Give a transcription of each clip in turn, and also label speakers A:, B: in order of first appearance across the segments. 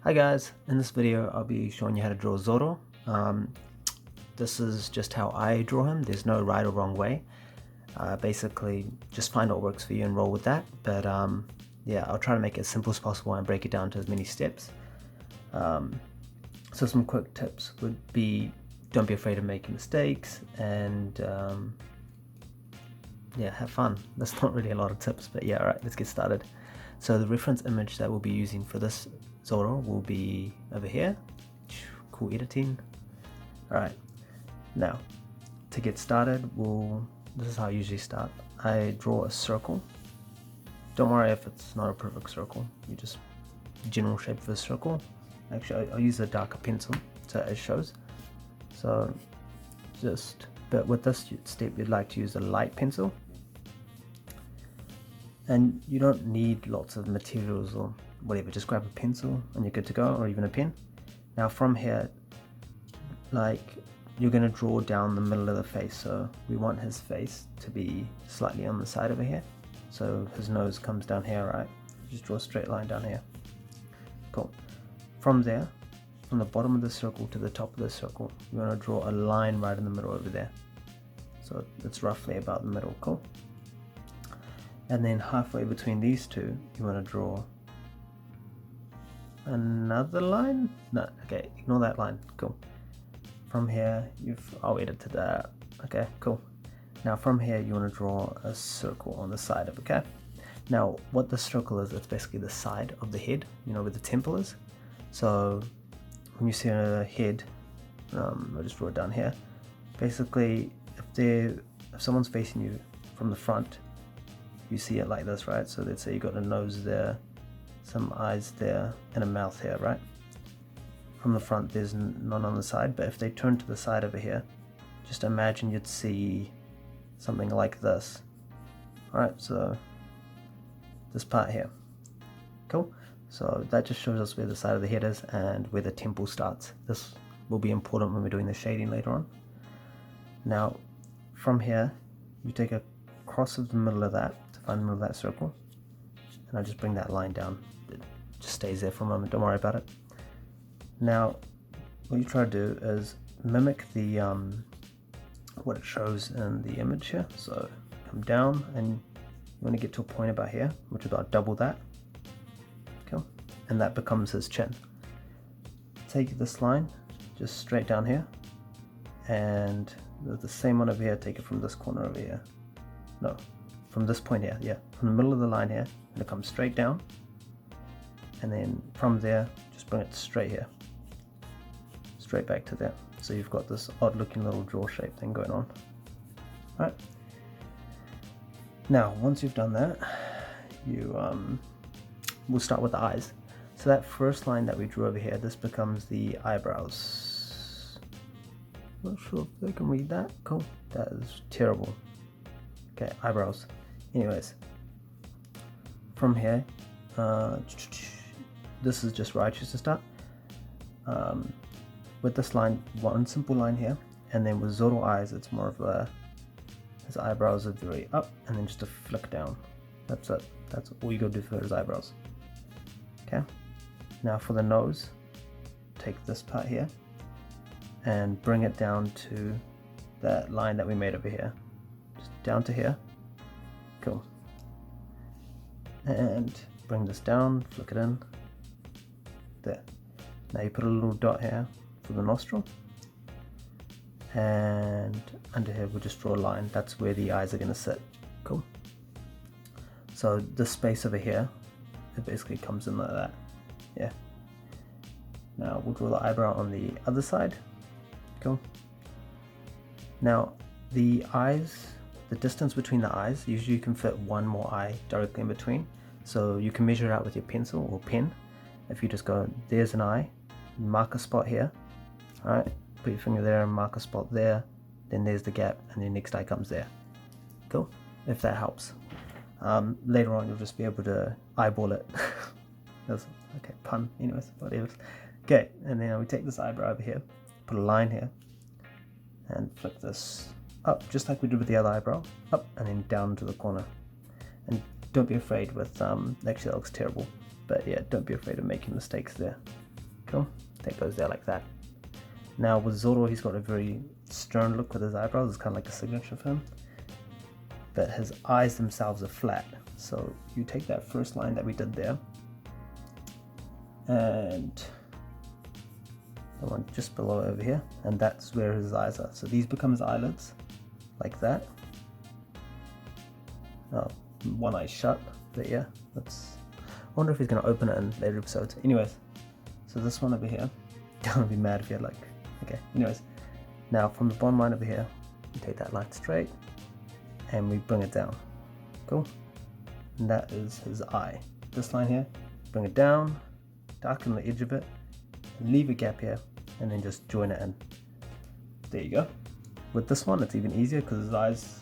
A: Hi guys, in this video I'll be showing you how to draw Zoro. This is just how I draw him. There's no right or wrong way. Basically just find what works for you and roll with that, but yeah, I'll try to make it as simple as possible and break it down to as many steps. So some quick tips would be, don't be afraid of making mistakes, and yeah, have fun. That's not really a lot of tips, but yeah, alright, let's get started. So the reference image that we'll be using for this Zoro will be over here. Cool editing. Alright, now to get started, this is how I usually start. I draw a circle. Don't worry if it's not a perfect circle, you just general shape of a circle. Actually, I'll use a darker pencil so it shows. So but with this step you'd like to use a light pencil. And you don't need lots of materials or whatever, just grab a pencil and you're good to go, or even a pen. Now from here, like, you're going to draw down the middle of the face, so we want his face to be slightly on the side over here, so his nose comes down here, right? Just draw a straight line down here. Cool. From there, from the bottom of the circle to the top of the circle, you want to draw a line right in the middle over there, so it's roughly about the middle. Cool. And then halfway between these two, you want to draw another line. No, okay, ignore that line. Cool. From here, I'll edit to that. Okay, cool. Now from here, you want to draw a circle on the side of, okay? Now, what the circle is, it's basically the side of the head, you know, where the temple is. So when you see a head, I'll just draw it down here. Basically, if someone's facing you from the front, you see it like this, right? So let's say you got a nose there, some eyes there, and a mouth here, right? From the front, there's none on the side, but if they turn to the side over here, just imagine you'd see something like this. Alright, so this part here. Cool. So that just shows us where the side of the head is and where the temple starts. This will be important when we're doing the shading later on. Now, from here, you take a cross of the middle of that to find the middle of that circle, and I'll just bring that line down. It just stays there for a moment, don't worry about it. Now what you try to do is mimic the what it shows in the image here. So come down and you want to get to a point about here, which is about double that. Okay, and that becomes his chin. Take this line just straight down here, and the same one over here, take it from this corner over here. No, from this point here, yeah, from the middle of the line here, and it comes straight down, and then from there just bring it straight here, straight back to there. So you've got this odd looking little draw shape thing going on. Alright, now once you've done that, we'll start with the eyes. So that first line that we drew over here, this becomes the eyebrows. Not sure if they can read that. Cool, that is terrible. Okay, eyebrows. Anyways, from here, this is just where I choose to start. With this line, one simple line here, and then with Zoro eyes, it's more of his eyebrows are very up, and then just a flick down. That's it. That's all you gotta do for his eyebrows. Okay. Now for the nose, take this part here and bring it down to that line that we made over here. Down to here. Cool. And bring this down, flick it in. There. Now you put a little dot here for the nostril. And under here we'll just draw a line. That's where the eyes are going to sit. Cool. So this space over here, it basically comes in like that. Yeah. Now we'll draw the eyebrow on the other side. Cool. Now the eyes, the distance between the eyes, usually you can fit one more eye directly in between, so you can measure it out with your pencil or pen. If you just go, there's an eye, mark a spot here, alright, put your finger there and mark a spot there, then there's the gap, and the next eye comes there. Cool, if that helps. Later on you'll just be able to eyeball it. That's okay, pun, anyways, whatever. Okay, and then we take this eyebrow over here, put a line here, and flick this up, just like we did with the other eyebrow, up and then down to the corner. And don't be afraid with, actually that looks terrible, but yeah, don't be afraid of making mistakes there. Cool. That goes there like that. Now with Zoro, he's got a very stern look with his eyebrows. It's kind of like a signature for him. But his eyes themselves are flat. So you take that first line that we did there, and the one just below over here, and that's where his eyes are. So these become his eyelids, like that. Oh, one eye shut, but yeah, that's. I wonder if he's gonna open it in later episodes. Anyways, so this one over here, don't be mad if you're like, okay. Anyways, now from the bottom line over here, we take that line straight, and we bring it down. Cool. And that is his eye. This line here, bring it down, darken the edge of it, and leave a gap here, and then just join it in. There you go. With this one, it's even easier because his eye's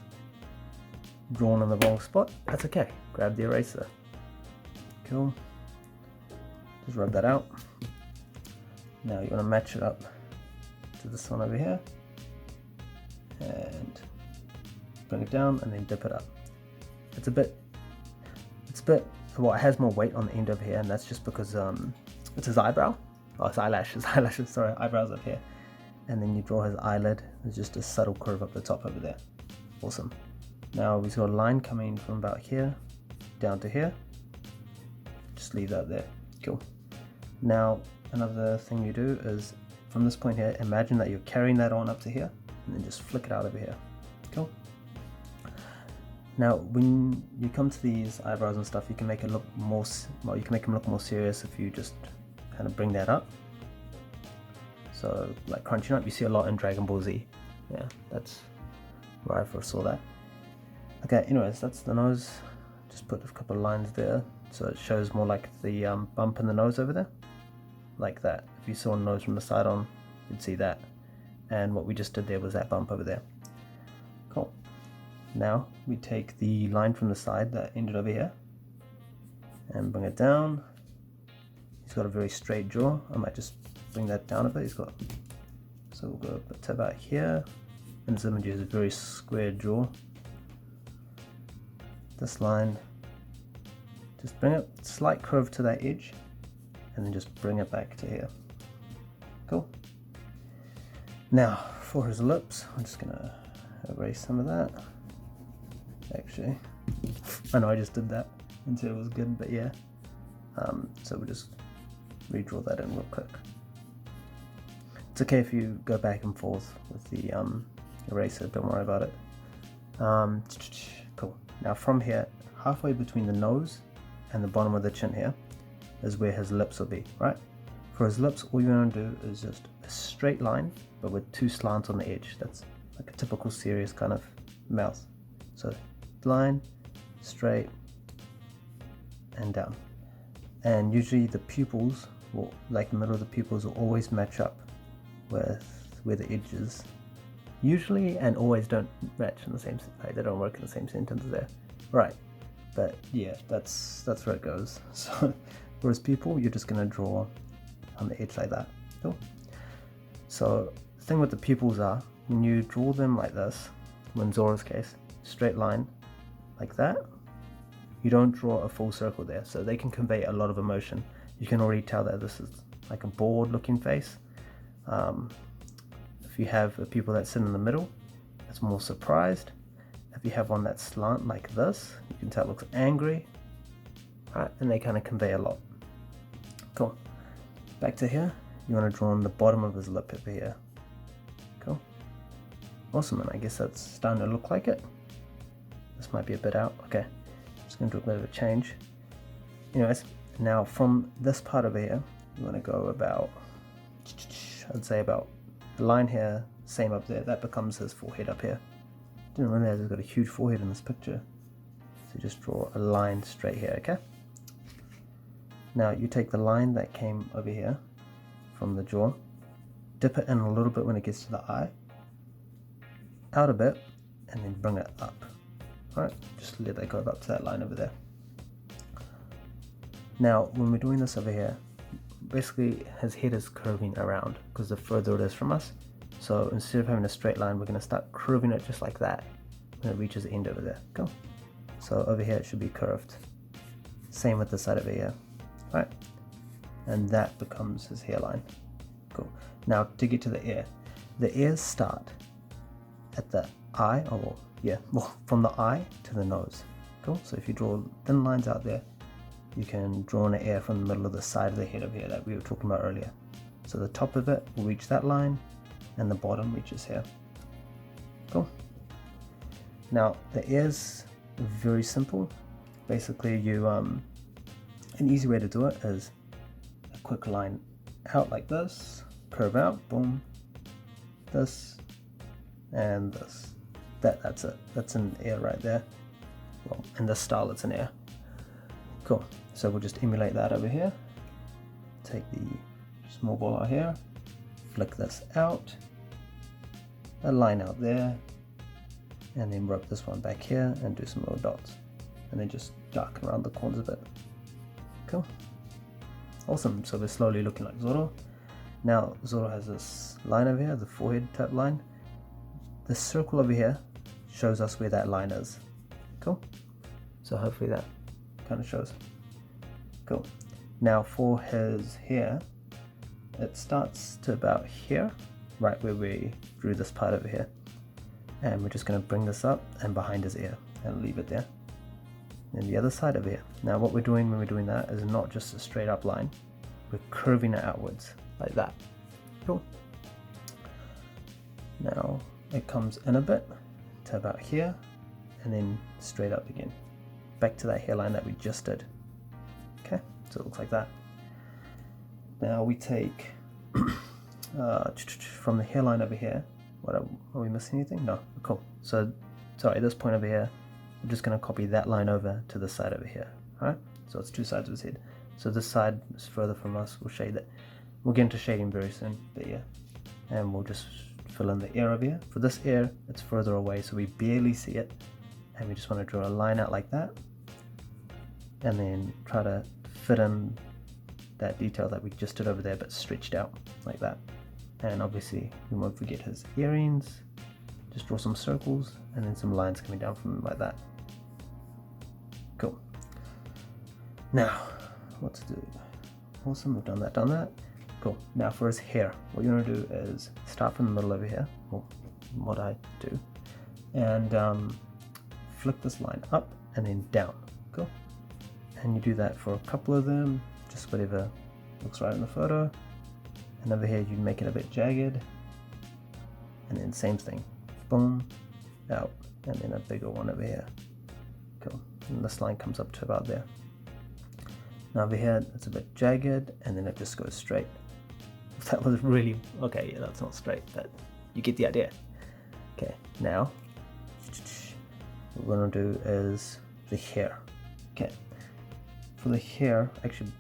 A: drawn in the wrong spot. That's okay. Grab the eraser. Cool. Just rub that out. Now you want to match it up to this one over here, and bring it down, and then dip it up. It's a bit, well, it has more weight on the end over here, and that's just because it's his eyebrow. Oh, it's eyelashes, sorry, eyebrows up here. And then you draw his eyelid. There's just a subtle curve up the top over there. Awesome. Now we've got a line coming from about here down to here. Just leave that there. Cool. Now another thing you do is from this point here, imagine that you're carrying that on up to here, and then just flick it out over here. Cool. Now when you come to these eyebrows and stuff, you can make it look more, well, you can make them look more serious if you just kind of bring that up. So like crunching up, you see a lot in Dragon Ball Z. Yeah, that's where I first saw that. Okay, anyways, that's the nose. Just put a couple of lines there so it shows more like the bump in the nose over there, like that. If you saw a nose from the side on, you'd see that. And what we just did there was that bump over there. Cool. Now we take the line from the side that ended over here and bring it down. He's got a very straight jaw. I might just bring that down a bit. He's got, so we'll go to about here. And this image is a very square jaw. This line, just bring it, slight curve to that edge, and then just bring it back to here. Cool. Now for his lips, I'm just gonna erase some of that. Actually, I know I just did that until it was good, but yeah. So we'll just redraw that in real quick. It's okay if you go back and forth with the eraser, don't worry about it. Cool. Now from here, halfway between the nose and the bottom of the chin here is where his lips will be, right? For his lips, all you're going to do is just a straight line, but with two slants on the edge. That's like a typical serious kind of mouth. So line, straight, and down. And usually the pupils, will, like the middle of the pupils, will always match up with where the edges usually and always don't match in the same, like they don't work in the same sentence there, right? But yeah, that's where it goes. So whereas people, you're just gonna draw on the edge like that. Cool. So the thing with the pupils are, when you draw them like this, in Zoro's case, straight line like that, you don't draw a full circle there, so they can convey a lot of emotion. You can already tell that this is like a bored looking face. If you have a pupil that's sitting in the middle, it's more surprised. If you have one that's slant like this, you can tell it looks angry, right? And they kind of convey a lot. Cool. Back to here, you want to draw on the bottom of his lip over here. Cool. Awesome, and I guess that's starting to look like it. This might be a bit out. Okay, just going to do a bit of a change. Anyways, now from this part over here, you want to go about, I'd say about the line here, same up there, that becomes his forehead up here. Didn't realize he's got a huge forehead in this picture. So just draw a line straight here, okay? Now you take the line that came over here from the jaw, dip it in a little bit when it gets to the eye, out a bit, and then bring it up. Alright, just let that go up to that line over there. Now when we're doing this over here, basically his head is curving around because the further it is from us. So instead of having a straight line, we're going to start curving it just like that when it reaches the end over there. Go. So over here it should be curved. Same with the side over here. Right. and that becomes his hairline. Cool. Now to get to the ears start at the eye, from the eye to the nose. Cool. So if you draw thin lines out there, you can draw an ear from the middle of the side of the head over here that we were talking about earlier. So the top of it will reach that line, and the bottom reaches here. Cool. Now the ears are very simple. Basically, an easy way to do it is a quick line out like this, curve out, boom, this, and this. That's it. That's an ear right there. Well, in this style, it's an ear. Cool. So we'll just emulate that over here. Take the small ball out here, flick this out, a line out there, and then rub this one back here and do some little dots, and then just darken around the corners a bit. Cool. Awesome. So we're slowly looking like Zoro. Now Zoro has this line over here, the forehead type line. The circle over here shows us where that line is. Cool. So hopefully that kind of shows. Cool. Now for his hair, it starts to about here, right where we drew this part over here. And we're just going to bring this up and behind his ear and leave it there. And the other side over here. Now what we're doing when we're doing that is not just a straight up line, we're curving it outwards like that. Cool. Now it comes in a bit to about here and then straight up again, back to that hairline that we just did. Okay, so it looks like that. Now we take from the hairline over here. What are we missing anything? No. Cool. So sorry, at this point over here, I'm just going to copy that line over to the side over here. Alright, so it's two sides of his head. So this side is further from us. We'll shade that. We'll get into shading very soon, but yeah. And we'll just fill in the ear over here. For this ear, it's further away, so we barely see it. And we just want to draw a line out like that. And then try to fit in that detail that we just did over there, but stretched out like that. And obviously, we won't forget his earrings. Just draw some circles and then some lines coming down from him like that. Cool. Now, what to do? Awesome, we've done that. Cool. Now for his hair, what you want to do is start from the middle over here, or what I do, and flick this line up and then down. Cool. And you do that for a couple of them, just whatever looks right in the photo. And over here you make it a bit jagged, and then same thing, boom, out, and then a bigger one over here. Cool. And this line comes up to about there. Now over here it's a bit jagged, and then it just goes straight. That was really okay. Yeah, that's not straight, but you get the idea. Okay, now what we're gonna do is the hair. Okay, for the hair, actually,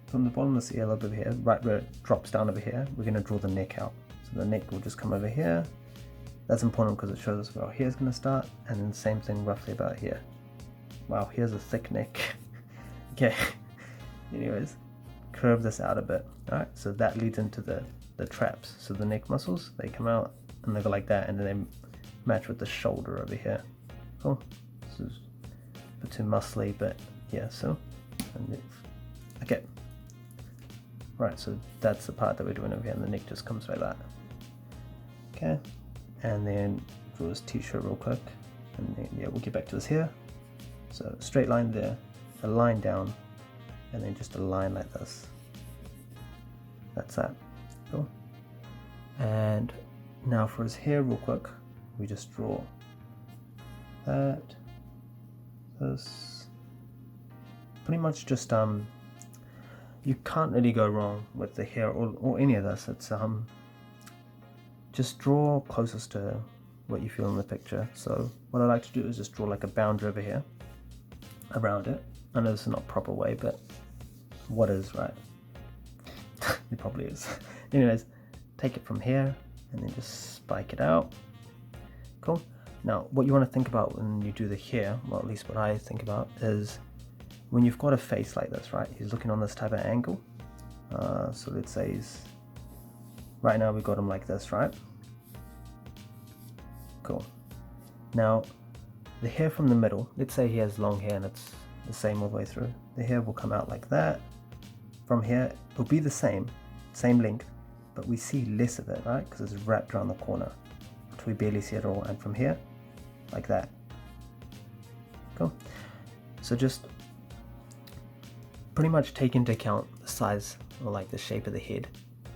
A: from the bottom of this ear lobe over here, right where it drops down over here, we're going to draw the neck out. So the neck will just come over here. That's important because it shows us where our hair is going to start, and then same thing roughly about here. Wow, here's a thick neck. Okay, anyways, curve this out a bit. Alright, so that leads into the traps. So the neck muscles, they come out and they go like that, and then they match with the shoulder over here. Cool. This is a bit too muscly, but yeah, so, okay. Right, so that's the part that we're doing over here, and the neck just comes like that. Okay, and then draw his t-shirt real quick, and then yeah, we'll get back to this here. So straight line there, a line down, and then just a line like this. That's that. Cool. And now for his hair real quick, we just draw that, this, pretty much just you can't really go wrong with the hair or any of this. It's just draw closest to what you feel in the picture. So what I like to do is just draw like a boundary over here around it. I know this is not proper way, but what is, right? It probably is. Anyways, take it from here and then just spike it out. Cool. Now what you want to think about when you do the hair, well at least what I think about, is when you've got a face like this, right? He's looking on this type of angle. So let's say right now we've got him like this, right? Cool. Now, the hair from the middle, let's say he has long hair and it's the same all the way through. The hair will come out like that from here, it'll be the same length, but we see less of it, right? Because it's wrapped around the corner, which we barely see at all. And from here, like that. Cool. So just pretty much take into account the size, or like the shape of the head,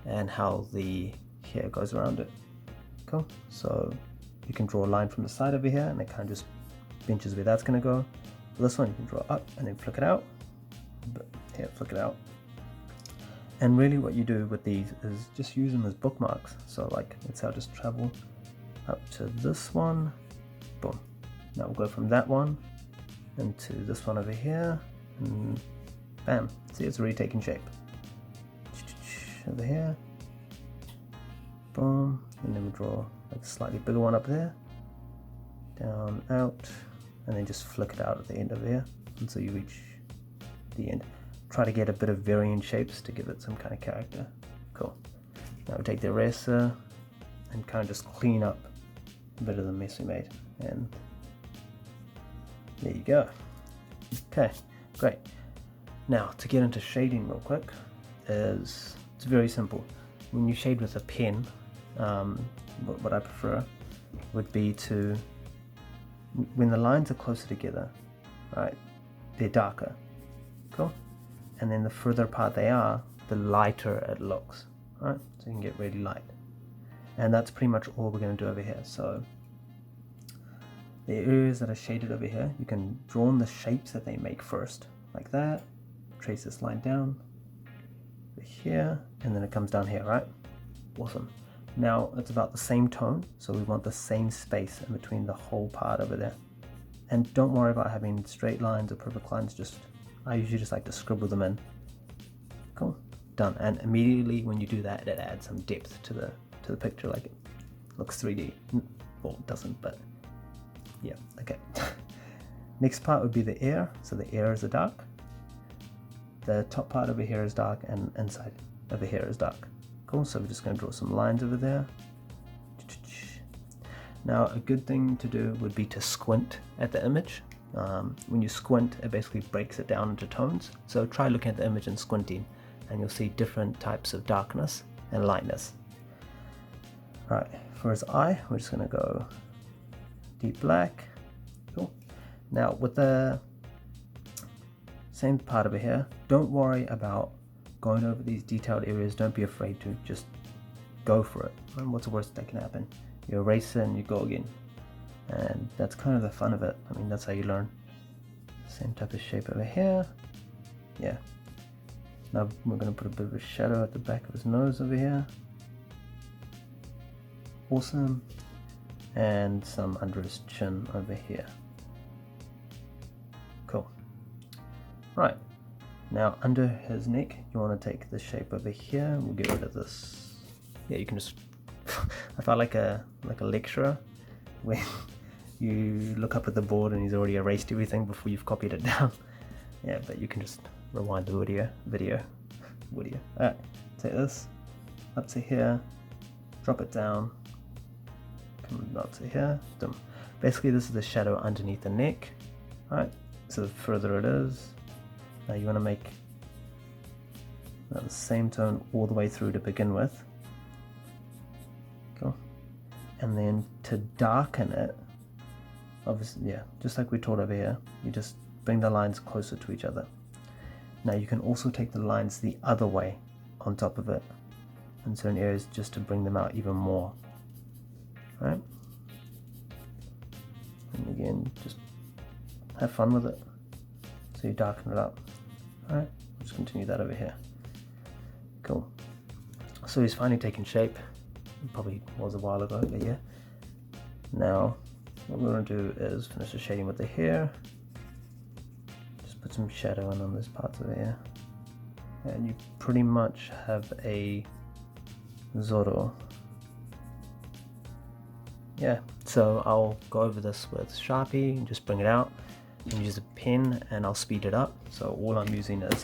A: and how the hair goes around it. Cool. So you can draw a line from the side over here, and it kind of just pinches where that's going to go. This one you can draw up and then flick it out. But here, flick it out. And really what you do with these is just use them as bookmarks. So like, let's say I'll just travel up to this one. Boom. Now we'll go from that one into this one over here. And bam. See, it's already taking shape. Over here. Boom. And then we draw like a slightly bigger one up there. Down, out. And then just flick it out at the end over here until you reach the end. Try to get a bit of varying shapes to give it some kind of character. Cool. Now we take the eraser and kind of just clean up a bit of the mess we made. And there you go. Okay, great. Now to get into shading real quick, it's very simple. When you shade with a pen, what I prefer would be to, when the lines are closer together, right, they're darker. Cool. And then the further apart they are, the lighter it looks. Right? So you can get really light. And that's pretty much all we're going to do over here. So the areas that are shaded over here, you can draw on the shapes that they make first, like that. Trace this line down over here, and then it comes down here, right? Awesome. Now it's about the same tone, so we want the same space in between the whole part over there. And don't worry about having straight lines or perfect lines, I usually just like to scribble them in. Cool, done. And immediately when you do that, it adds some depth to the picture, like it looks 3D. Well, it doesn't, but yeah, okay. Next part would be the ear. So the ear is a dark. The top part over here is dark, and inside over here is dark. Cool, so we're just going to draw some lines over there. Now a good thing to do would be to squint at the image. When you squint, it basically breaks it down into tones. So try looking at the image and squinting, and you'll see different types of darkness and lightness. Alright, for his eye, we're just going to go deep black. Cool. Now with the same part over here, don't worry about going over these detailed areas. Don't be afraid to just go for it. And what's the worst that can happen? You erase it and you go again. And that's kind of the fun of it. I mean, that's how you learn. Same type of shape over here. Yeah. Now we're going to put a bit of a shadow at the back of his nose over here. Awesome. And some under his chin over here. Cool. Right. Now under his neck, you want to take the shape over here. We'll get rid of this. Yeah, you can just. I felt like a lecturer when you look up at the board and he's already erased everything before you've copied it down. Yeah, but you can just rewind the video. Alright, take this up to here, drop it down, come up to here. Done. Basically, this is the shadow underneath the neck. Alright, so the further it is. Now you want to make the same tone all the way through to begin with. Cool. And then to darken it, obviously, yeah, just like we taught over here, you just bring the lines closer to each other. Now you can also take the lines the other way on top of it in certain areas just to bring them out even more. Right? And again, just have fun with it. So you darken it up. Alright, just continue that over here. Cool. So he's finally taken shape. It probably was a while ago, but yeah. Now, what we're going to do is finish the shading with the hair. Just put some shadow in on those parts over here. And you pretty much have a Zoro. Yeah, so I'll go over this with Sharpie and just bring it out. And use a pen and I'll speed it up. So all I'm using is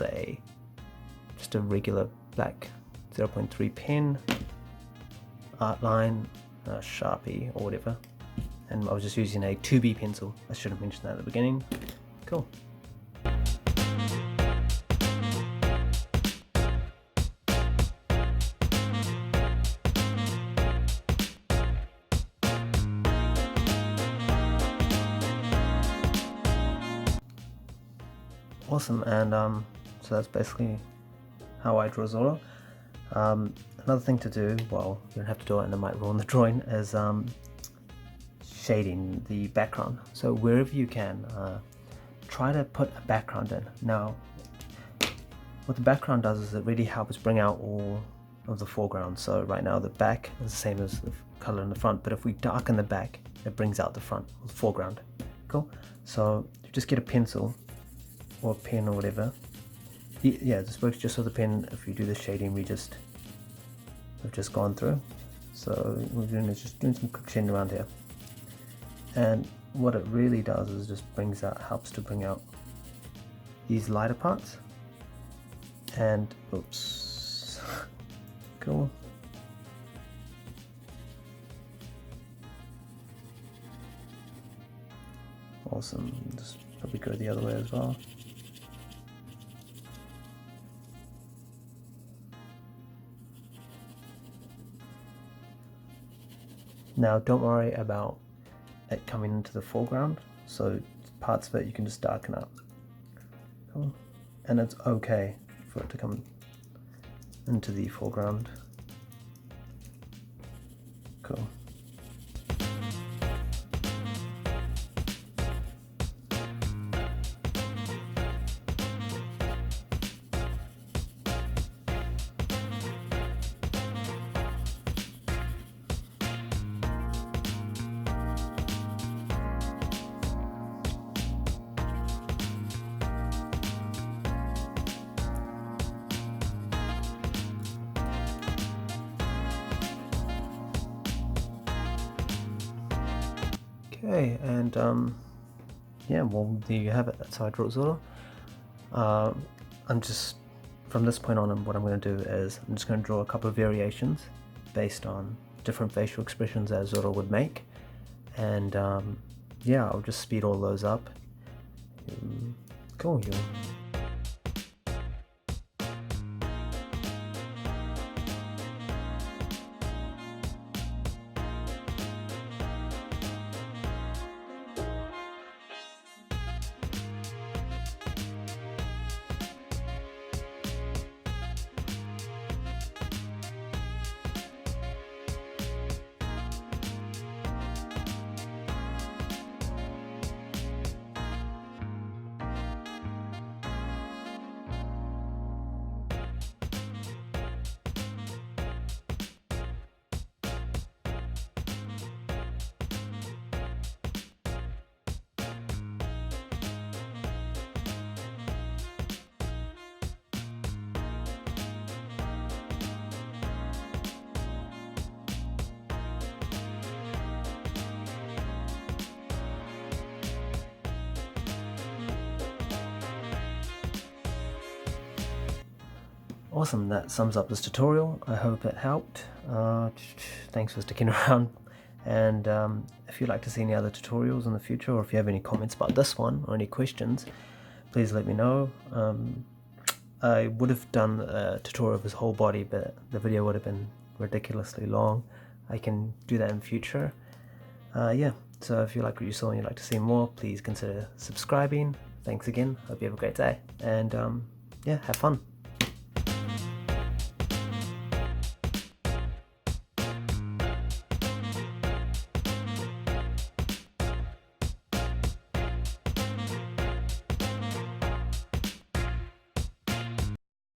A: just a regular black 0.3 pen, Artline, Sharpie or whatever. And I was just using a 2B pencil. I should have mentioned that at the beginning. Cool. Awesome, and so that's basically how I draw Zoro. Another thing to do, well, you don't have to do it and it might ruin the drawing, is shading the background. So wherever you can, try to put a background in. Now, what the background does is it really helps bring out all of the foreground. So right now the back is the same as the color in the front, but if we darken the back, it brings out the front, the foreground. Cool. So you just get a pencil or a pen or whatever. Yeah, this works just with a pen. If you do the shading, we've just gone through. So we're just doing some quick shading around here. And what it really does is just helps to bring out these lighter parts. And oops, cool. Awesome. Just probably go the other way as well. Now don't worry about it coming into the foreground, so parts of it you can just darken up. Cool. And it's okay for it to come into the foreground. Cool. Okay, and yeah, well, there you have it. That's how I draw Zoro. I'm just, from this point on, what I'm going to do is I'm just going to draw a couple of variations based on different facial expressions that Zoro would make, and yeah, I'll just speed all those up. Cool. Awesome, that sums up this tutorial. I hope it helped. Thanks for sticking around, and if you'd like to see any other tutorials in the future, or if you have any comments about this one or any questions, please let me know. I would have done a tutorial of his whole body, but the video would have been ridiculously long. I can do that in future. Yeah, so if you like what you saw and you'd like to see more, please consider subscribing. Thanks again, hope you have a great day, and yeah, have fun.